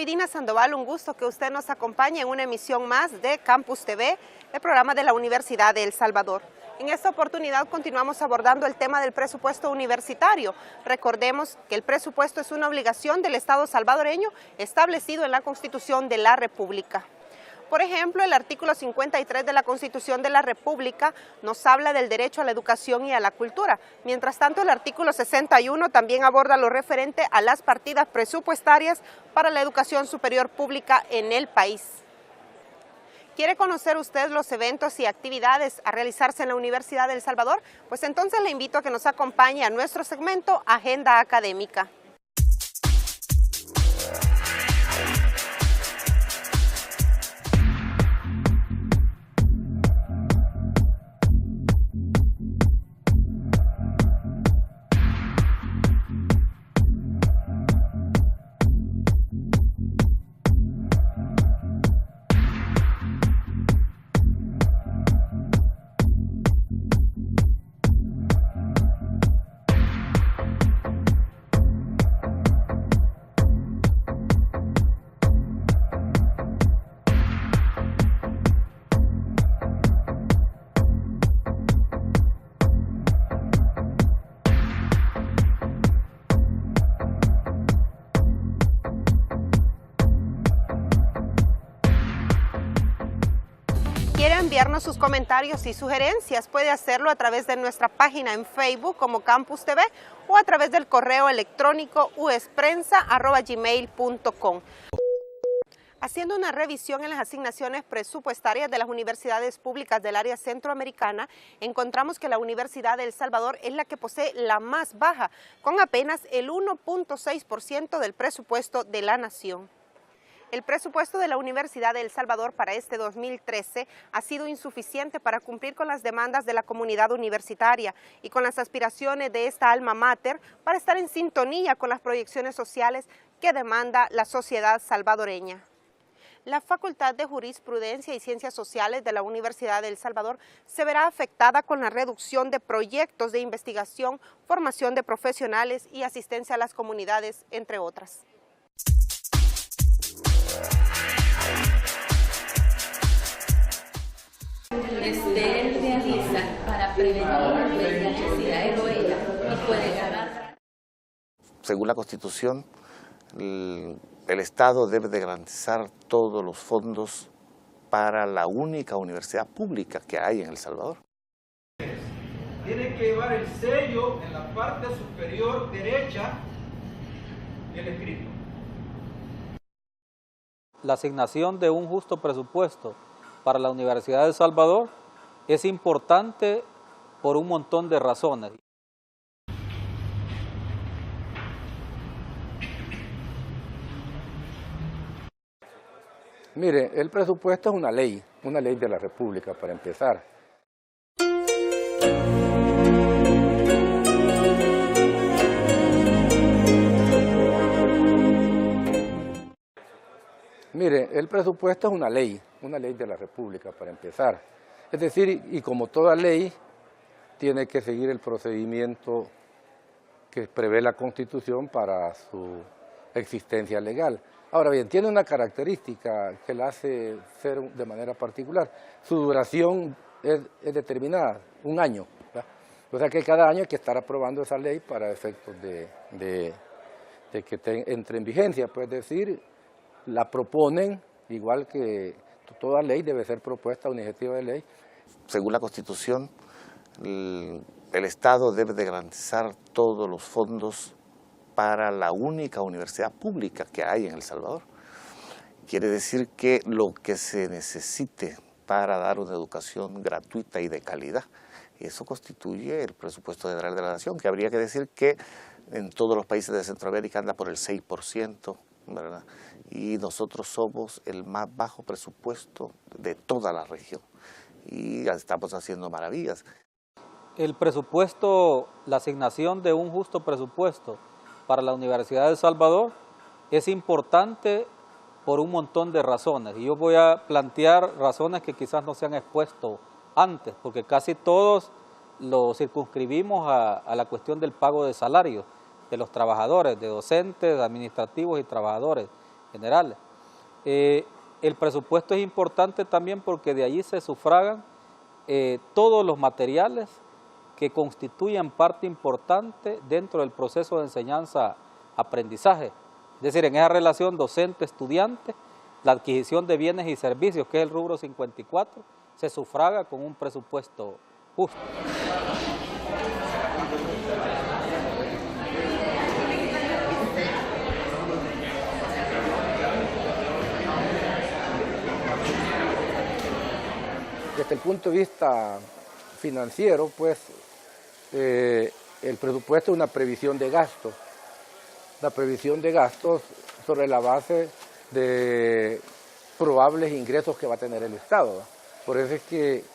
Irina Sandoval, un gusto que usted nos acompañe en una emisión más de Campus TV, el programa de la Universidad de El Salvador. En esta oportunidad continuamos abordando el tema del presupuesto universitario. Recordemos que el presupuesto es una obligación del Estado salvadoreño establecido en la Constitución de la República. Por ejemplo, el artículo 53 de la Constitución de la República nos habla del derecho a la educación y a la cultura. Mientras tanto, el artículo 61 también aborda lo referente a las partidas presupuestarias para la educación superior pública en el país. ¿Quiere conocer usted los eventos y actividades a realizarse en la Universidad de El Salvador? Pues entonces le invito a que nos acompañe a nuestro segmento Agenda Académica. ¿Quiere enviarnos sus comentarios y sugerencias? Puede hacerlo a través de nuestra página en Facebook como Campus TV o a través del correo electrónico usprensa@gmail.com. Haciendo una revisión en las asignaciones presupuestarias de las universidades públicas del área centroamericana, encontramos que la Universidad de El Salvador es la que posee la más baja, con apenas el 1.6% del presupuesto de la nación. El presupuesto de la Universidad de El Salvador para este 2013 ha sido insuficiente para cumplir con las demandas de la comunidad universitaria y con las aspiraciones de esta alma mater para estar en sintonía con las proyecciones sociales que demanda la sociedad salvadoreña. La Facultad de Jurisprudencia y Ciencias Sociales de la Universidad de El Salvador se verá afectada con la reducción de proyectos de investigación, formación de profesionales y asistencia a las comunidades, entre otras. Él realiza para prevenir las necesidades o ella y puede ganar. Según la Constitución, el Estado debe de garantizar todos los fondos para la única universidad pública que hay en El Salvador. Tiene que llevar el sello en la parte superior derecha del escrito. La asignación de un justo presupuesto para la Universidad de El Salvador es importante por un montón de razones. Mire, el presupuesto es una ley de la República para empezar. Mire, el presupuesto es una ley de la República para empezar. Es decir, y como toda ley, tiene que seguir el procedimiento que prevé la Constitución para su existencia legal. Ahora bien, tiene una característica que la hace ser de manera particular. Su duración es determinada, un año, ¿verdad? O sea que cada año hay que estar aprobando esa ley para efectos de que entre en vigencia, pues decir, la proponen, igual que toda ley debe ser propuesta, una iniciativa de ley. Según la Constitución, el Estado debe de garantizar todos los fondos para la única universidad pública que hay en El Salvador. Quiere decir que lo que se necesite para dar una educación gratuita y de calidad, eso constituye el presupuesto general de la nación, que habría que decir que en todos los países de Centroamérica anda por el 6%, ¿verdad? Y nosotros somos el más bajo presupuesto de toda la región y estamos haciendo maravillas. El presupuesto, la asignación de un justo presupuesto para la Universidad de El Salvador es importante por un montón de razones, y yo voy a plantear razones que quizás no se han expuesto antes, porque casi todos lo circunscribimos a la cuestión del pago de salarios de los trabajadores, de docentes, administrativos y trabajadores generales. El presupuesto es importante también porque de allí se sufragan todos los materiales que constituyen parte importante dentro del proceso de enseñanza-aprendizaje. Es decir, en esa relación docente-estudiante, la adquisición de bienes y servicios, que es el rubro 54, se sufraga con un presupuesto justo. Desde el punto de vista financiero, pues, el presupuesto es una previsión de gastos. La previsión de gastos sobre la base de probables ingresos que va a tener el Estado, ¿verdad? Por eso es que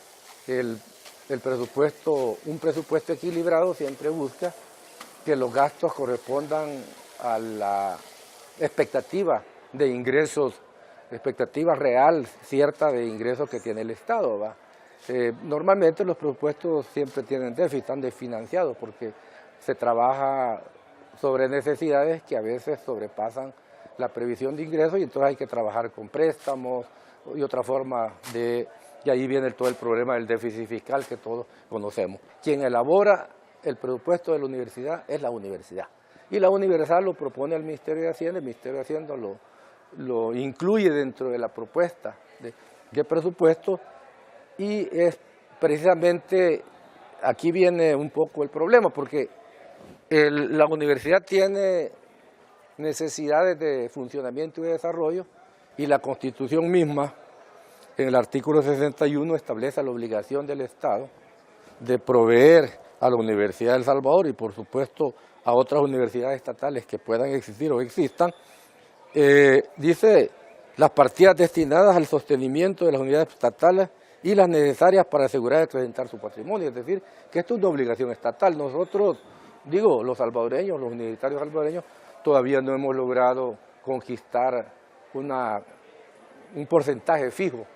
un presupuesto equilibrado siempre busca que los gastos correspondan a la expectativa de ingresos, expectativa real, cierta de ingresos que tiene el Estado, ¿va? Normalmente los presupuestos siempre tienen déficit, están desfinanciados porque se trabaja sobre necesidades que a veces sobrepasan la previsión de ingresos y entonces hay que trabajar con préstamos y otra forma y ahí viene todo el problema del déficit fiscal que todos conocemos. Quien elabora el presupuesto de la universidad es la universidad y la universidad lo propone al Ministerio de Hacienda, el Ministerio de Hacienda lo incluye dentro de la propuesta de presupuesto y es precisamente, aquí viene un poco el problema porque la universidad tiene necesidades de funcionamiento y de desarrollo y la Constitución misma en el artículo 61 establece la obligación del Estado de proveer a la Universidad de El Salvador y por supuesto a otras universidades estatales que puedan existir o existan, dice las partidas destinadas al sostenimiento de las unidades estatales y las necesarias para asegurar y acrecentar su patrimonio, es decir, que esto es una obligación estatal. Nosotros, los salvadoreños, los universitarios salvadoreños, todavía no hemos logrado conquistar un porcentaje fijo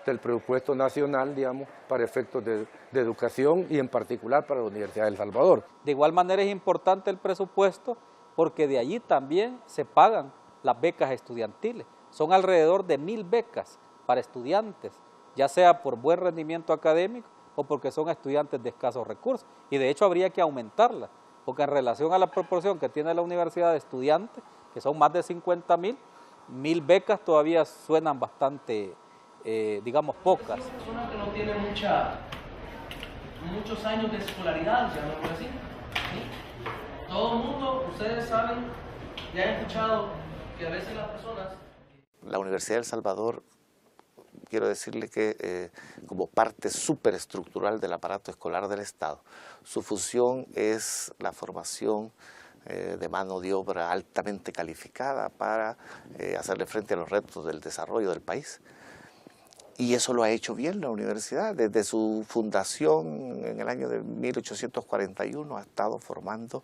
del presupuesto nacional, digamos, para efectos de educación y en particular para la Universidad de El Salvador. De igual manera es importante el presupuesto porque de allí también se pagan las becas estudiantiles. Son alrededor de 1000 becas para estudiantes, ya sea por buen rendimiento académico o porque son estudiantes de escasos recursos. Y de hecho habría que aumentarla, porque en relación a la proporción que tiene la universidad de estudiantes, que son más de 50,000, 1000 becas todavía suenan bastante, digamos, pocas. Persona que no tiene muchos años de escolaridad, llamémoslo así. ¿Sí? Todo el mundo, ustedes saben, ya han escuchado que a veces las personas... La Universidad de El Salvador, quiero decirle que como parte superestructural del aparato escolar del Estado, su función es la formación de mano de obra altamente calificada para hacerle frente a los retos del desarrollo del país. Y eso lo ha hecho bien la universidad. Desde su fundación en el año de 1841 ha estado formando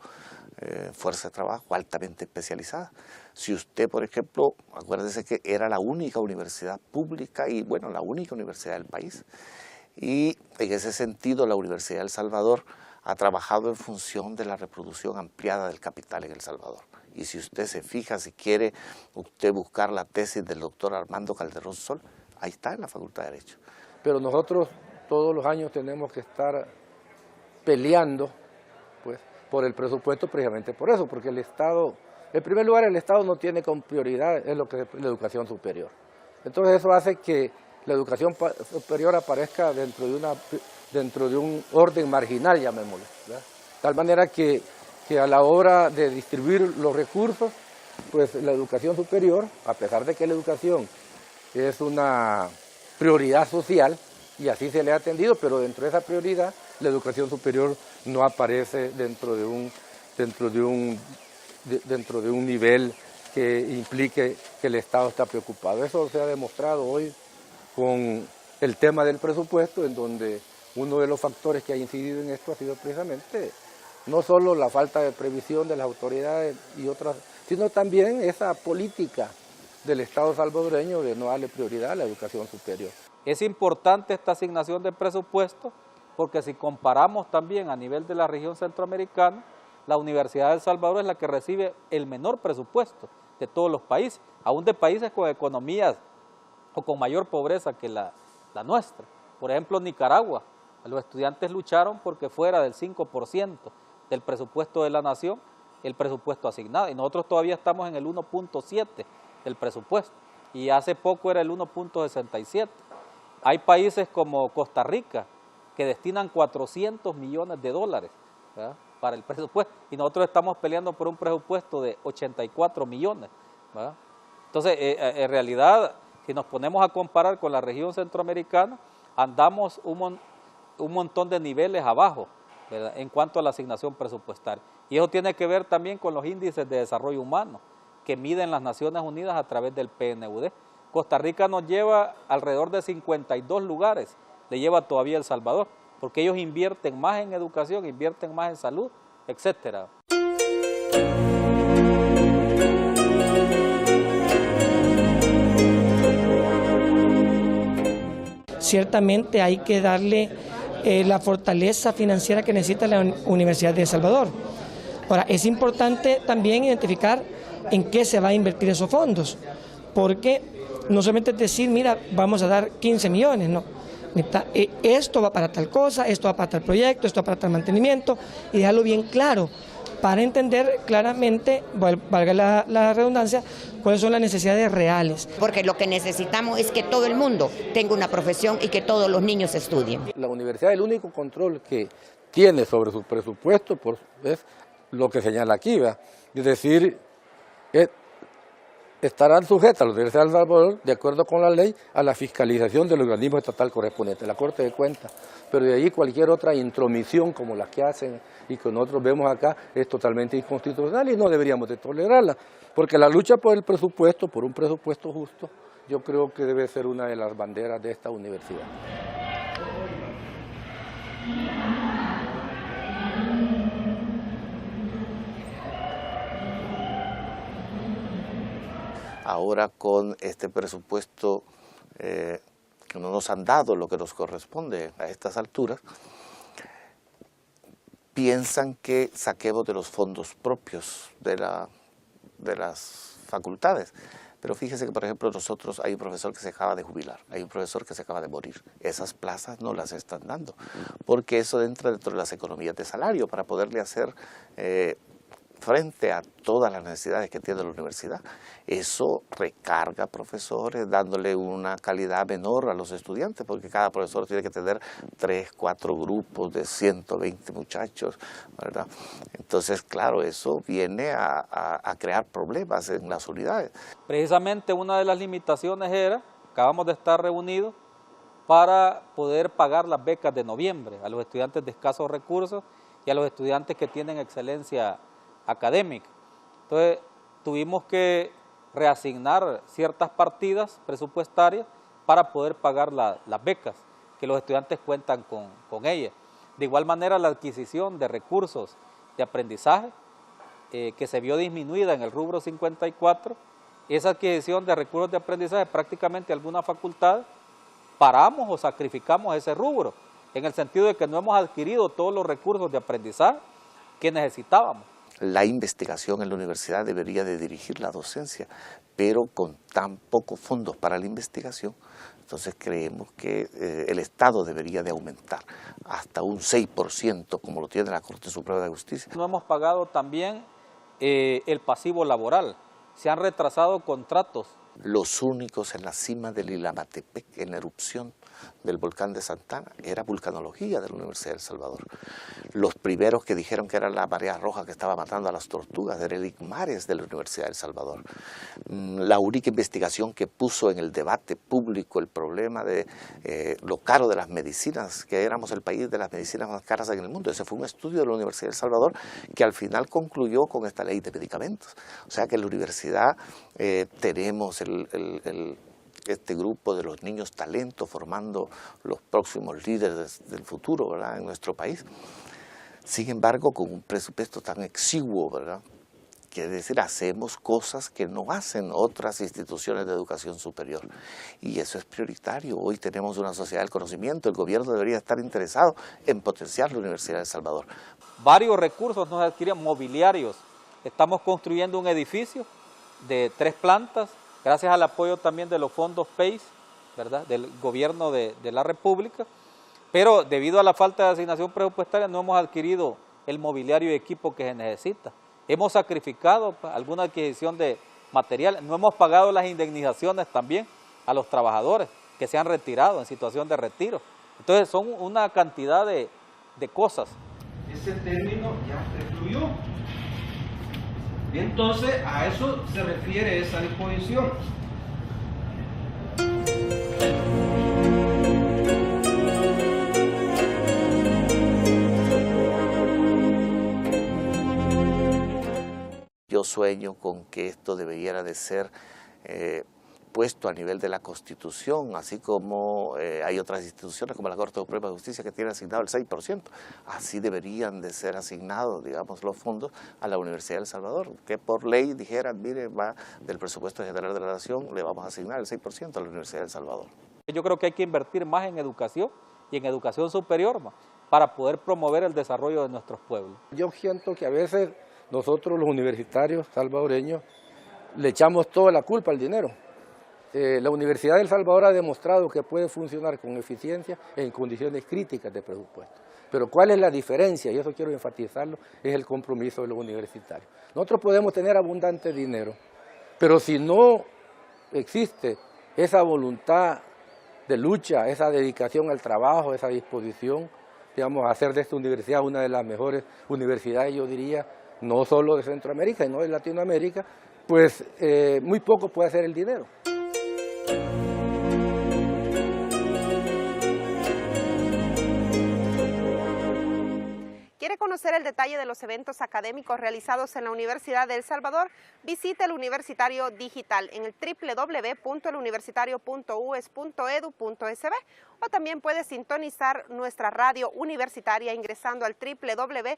fuerza de trabajo altamente especializada. Si usted, por ejemplo, acuérdese que era la única universidad pública y, bueno, la única universidad del país. Y en ese sentido la Universidad de El Salvador ha trabajado en función de la reproducción ampliada del capital en El Salvador. Y si usted se fija, si quiere usted buscar la tesis del doctor Armando Calderón Sol, ahí está en la Facultad de Derecho. Pero nosotros todos los años tenemos que estar peleando pues, por el presupuesto precisamente por eso, porque el Estado, en primer lugar el Estado no tiene con prioridad es lo que es la educación superior. Entonces eso hace que la educación superior aparezca dentro de un orden marginal, llamémoslo, ¿verdad? De tal manera que a la hora de distribuir los recursos, pues la educación superior, a pesar de que la educación es una prioridad social y así se le ha atendido, pero dentro de esa prioridad la educación superior no aparece dentro de un nivel que implique que el Estado está preocupado. Eso se ha demostrado hoy con el tema del presupuesto, en donde uno de los factores que ha incidido en esto ha sido precisamente no solo la falta de previsión de las autoridades y otras, sino también esa política del Estado salvadoreño de no darle prioridad a la educación superior. Es importante esta asignación de presupuesto porque si comparamos también a nivel de la región centroamericana, la Universidad de El Salvador es la que recibe el menor presupuesto de todos los países, aún de países con economías o con mayor pobreza que la nuestra. Por ejemplo, Nicaragua, los estudiantes lucharon porque fuera del 5% del presupuesto de la nación el presupuesto asignado, y nosotros todavía estamos en el 1.7 del presupuesto, y hace poco era el 1.67. Hay países como Costa Rica que destinan 400 millones de dólares, ¿verdad?, para el presupuesto, y nosotros estamos peleando por un presupuesto de 84 millones, ¿verdad? Entonces, en realidad, si nos ponemos a comparar con la región centroamericana, andamos un montón de niveles abajo, ¿verdad?, en cuanto a la asignación presupuestaria. Y eso tiene que ver también con los índices de desarrollo humano que miden las Naciones Unidas a través del PNUD. Costa Rica nos lleva alrededor de 52 lugares, le lleva todavía El Salvador, porque ellos invierten más en educación, invierten más en salud, etcétera. Ciertamente hay que darle la fortaleza financiera que necesita la Universidad de El Salvador. Ahora, es importante también identificar en qué se va a invertir esos fondos, porque no solamente es decir, mira, vamos a dar 15 millones, no. Esto va para tal cosa, esto va para tal proyecto, esto va para tal mantenimiento, y dejarlo bien claro, para entender claramente, valga la redundancia, cuáles son las necesidades reales. Porque lo que necesitamos es que todo el mundo tenga una profesión y que todos los niños estudien. La universidad, el único control que tiene sobre su presupuesto es lo que señala aquí, ¿verdad? Es decir, estarán sujetas a la Universidad de El Salvador, de acuerdo con la ley, a la fiscalización del organismo estatal correspondiente, la Corte de Cuentas. Pero de ahí cualquier otra intromisión como las que hacen y que nosotros vemos acá es totalmente inconstitucional y no deberíamos de tolerarla, porque la lucha por el presupuesto, por un presupuesto justo, yo creo que debe ser una de las banderas de esta universidad. Ahora con este presupuesto que no nos han dado lo que nos corresponde a estas alturas, piensan que saquemos de los fondos propios de las facultades. Pero fíjese que, por ejemplo, nosotros hay un profesor que se acaba de jubilar, hay un profesor que se acaba de morir. Esas plazas no las están dando, porque eso entra dentro de las economías de salario para poderle hacer frente a todas las necesidades que tiene la universidad. Eso recarga profesores, dándole una calidad menor a los estudiantes, porque cada profesor tiene que tener 3, 4 grupos de 120 muchachos, ¿verdad? Entonces, claro, eso viene a crear problemas en las unidades. Precisamente una de las limitaciones era, acabamos de estar reunidos para poder pagar las becas de noviembre a los estudiantes de escasos recursos y a los estudiantes que tienen excelencia académica. Entonces tuvimos que reasignar ciertas partidas presupuestarias para poder pagar las becas, que los estudiantes cuentan con ellas. De igual manera, la adquisición de recursos de aprendizaje, que se vio disminuida en el rubro 54, esa adquisición de recursos de aprendizaje, prácticamente algunas facultades paramos o sacrificamos ese rubro, en el sentido de que no hemos adquirido todos los recursos de aprendizaje que necesitábamos. La investigación en la universidad debería de dirigir la docencia, pero con tan pocos fondos para la investigación, entonces creemos que el Estado debería de aumentar hasta un 6%, como lo tiene la Corte Suprema de Justicia. No hemos pagado también el pasivo laboral, se han retrasado contratos. Los únicos en la cima del Ilamatepec, en la erupción del volcán de Santana, era vulcanología de la Universidad de El Salvador. Los primeros que dijeron que era la marea roja que estaba matando a las tortugas era el ICMARES de la Universidad de El Salvador. La única investigación que puso en el debate público el problema de lo caro de las medicinas, que éramos el país de las medicinas más caras en el mundo, ese fue un estudio de la Universidad de El Salvador que al final concluyó con esta ley de medicamentos. O sea que en la universidad tenemos este grupo de los niños talentos formando los próximos líderes del futuro, ¿verdad?, en nuestro país. Sin embargo, con un presupuesto tan exiguo, ¿verdad?, quiere decir, hacemos cosas que no hacen otras instituciones de educación superior. Y eso es prioritario. Hoy tenemos una sociedad del conocimiento, el gobierno debería estar interesado en potenciar la Universidad de El Salvador. Varios recursos nos adquirían, mobiliarios. Estamos construyendo un edificio de 3 plantas, gracias al apoyo también de los fondos PACE, ¿verdad?, del gobierno de la República, pero debido a la falta de asignación presupuestaria no hemos adquirido el mobiliario y equipo que se necesita. Hemos sacrificado alguna adquisición de material, no hemos pagado las indemnizaciones también a los trabajadores que se han retirado en situación de retiro. Entonces son una cantidad de cosas. Ese término ya recluyó. Y entonces a eso se refiere esa disposición. Yo sueño con que esto debería de ser puesto a nivel de la Constitución, así como hay otras instituciones como la Corte Suprema de Justicia que tiene asignado el 6%. Así deberían de ser asignados, digamos, los fondos a la Universidad de El Salvador, que por ley dijeran, mire, va del presupuesto general de la Nación, le vamos a asignar el 6% a la Universidad de El Salvador. Yo creo que hay que invertir más en educación y en educación superior para poder promover el desarrollo de nuestros pueblos. Yo siento que a veces nosotros los universitarios salvadoreños le echamos toda la culpa al dinero. La Universidad de El Salvador ha demostrado que puede funcionar con eficiencia en condiciones críticas de presupuesto. Pero ¿cuál es la diferencia? Y eso quiero enfatizarlo, es el compromiso de los universitarios. Nosotros podemos tener abundante dinero, pero si no existe esa voluntad de lucha, esa dedicación al trabajo, esa disposición, digamos, a hacer de esta universidad una de las mejores universidades, yo diría, no solo de Centroamérica, sino de Latinoamérica, pues muy poco puede hacer el dinero. ¿Quiere conocer el detalle de los eventos académicos realizados en la Universidad de El Salvador? Visite el Universitario Digital en el www.eluniversitario.us.edu.sb o también puede sintonizar nuestra radio universitaria ingresando al www.us.edu.sb.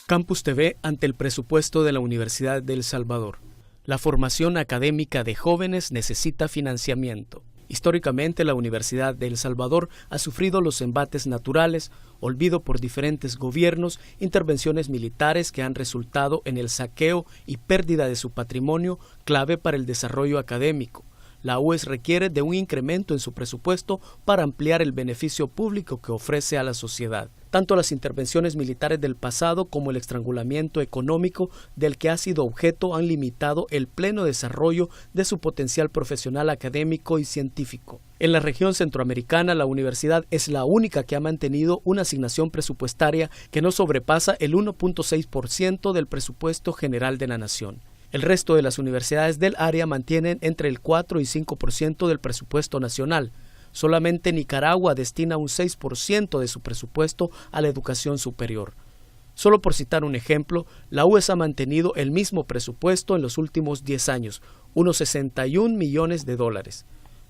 Campus TV ante el presupuesto de la Universidad de El Salvador. La formación académica de jóvenes necesita financiamiento. Históricamente, la Universidad de El Salvador ha sufrido los embates naturales, olvido por diferentes gobiernos, intervenciones militares que han resultado en el saqueo y pérdida de su patrimonio clave para el desarrollo académico. La UES requiere de un incremento en su presupuesto para ampliar el beneficio público que ofrece a la sociedad. Tanto las intervenciones militares del pasado como el estrangulamiento económico del que ha sido objeto han limitado el pleno desarrollo de su potencial profesional académico y científico. En la región centroamericana, la universidad es la única que ha mantenido una asignación presupuestaria que no sobrepasa el 1.6% del presupuesto general de la nación. El resto de las universidades del área mantienen entre el 4 y 5% del presupuesto nacional. Solamente Nicaragua destina un 6% de su presupuesto a la educación superior. Solo por citar un ejemplo, la UES ha mantenido el mismo presupuesto en los últimos 10 años, unos 61 millones de dólares.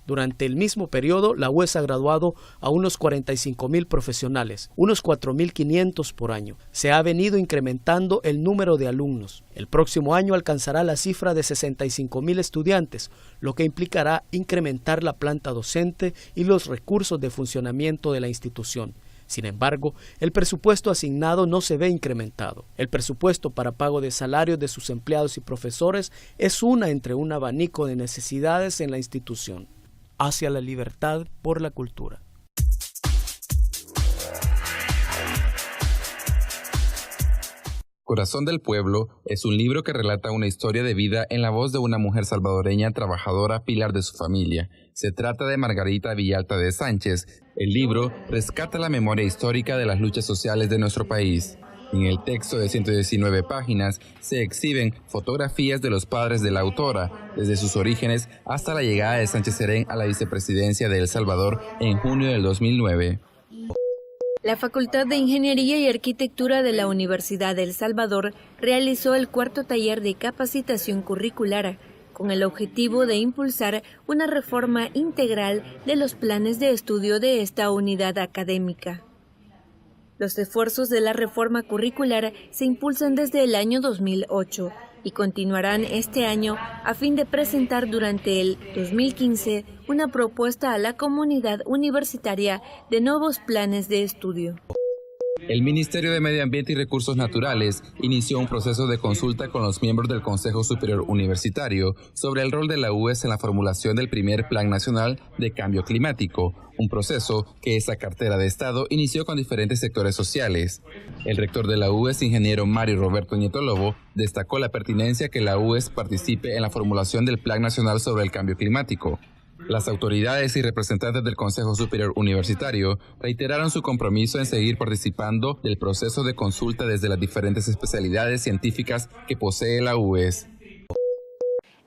Durante el mismo periodo, la UES ha graduado a unos 45,000 profesionales, unos 4,500 por año. Se ha venido incrementando el número de alumnos. El próximo año alcanzará la cifra de 65,000 estudiantes, lo que implicará incrementar la planta docente y los recursos de funcionamiento de la institución. Sin embargo, el presupuesto asignado no se ve incrementado. El presupuesto para pago de salarios de sus empleados y profesores es una entre un abanico de necesidades en la institución. Hacia la libertad por la cultura. Corazón del Pueblo es un libro que relata una historia de vida en la voz de una mujer salvadoreña trabajadora, pilar de su familia. Se trata de Margarita Villalta de Sánchez. El libro rescata la memoria histórica de las luchas sociales de nuestro país. En el texto de 119 páginas se exhiben fotografías de los padres de la autora, desde sus orígenes hasta la llegada de Sánchez Serén a la vicepresidencia de El Salvador en junio del 2009. La Facultad de Ingeniería y Arquitectura de la Universidad de El Salvador realizó el cuarto taller de capacitación curricular con el objetivo de impulsar una reforma integral de los planes de estudio de esta unidad académica. Los esfuerzos de la reforma curricular se impulsan desde el año 2008. y continuarán este año a fin de presentar durante el 2015 una propuesta a la comunidad universitaria de nuevos planes de estudio. El Ministerio de Medio Ambiente y Recursos Naturales inició un proceso de consulta con los miembros del Consejo Superior Universitario sobre el rol de la UES en la formulación del primer Plan Nacional de Cambio Climático, un proceso que esa cartera de Estado inició con diferentes sectores sociales. El rector de la UES, ingeniero Mario Roberto Nieto Lobo, destacó la pertinencia que la UES participe en la formulación del Plan Nacional sobre el Cambio Climático. Las autoridades y representantes del Consejo Superior Universitario reiteraron su compromiso en seguir participando del proceso de consulta desde las diferentes especialidades científicas que posee la UES.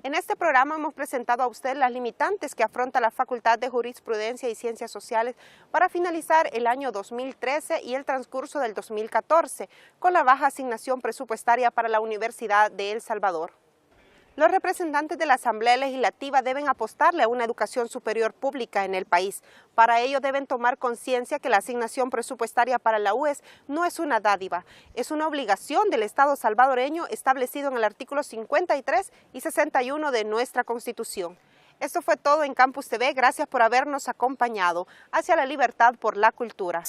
En este programa hemos presentado a usted las limitantes que afronta la Facultad de Jurisprudencia y Ciencias Sociales para finalizar el año 2013 y el transcurso del 2014, con la baja asignación presupuestaria para la Universidad de El Salvador. Los representantes de la Asamblea Legislativa deben apostarle a una educación superior pública en el país. Para ello deben tomar conciencia que la asignación presupuestaria para la UES no es una dádiva, es una obligación del Estado salvadoreño establecido en el artículo 53 y 61 de nuestra Constitución. Esto fue todo en Campus TV, gracias por habernos acompañado. Hacia la libertad por la cultura.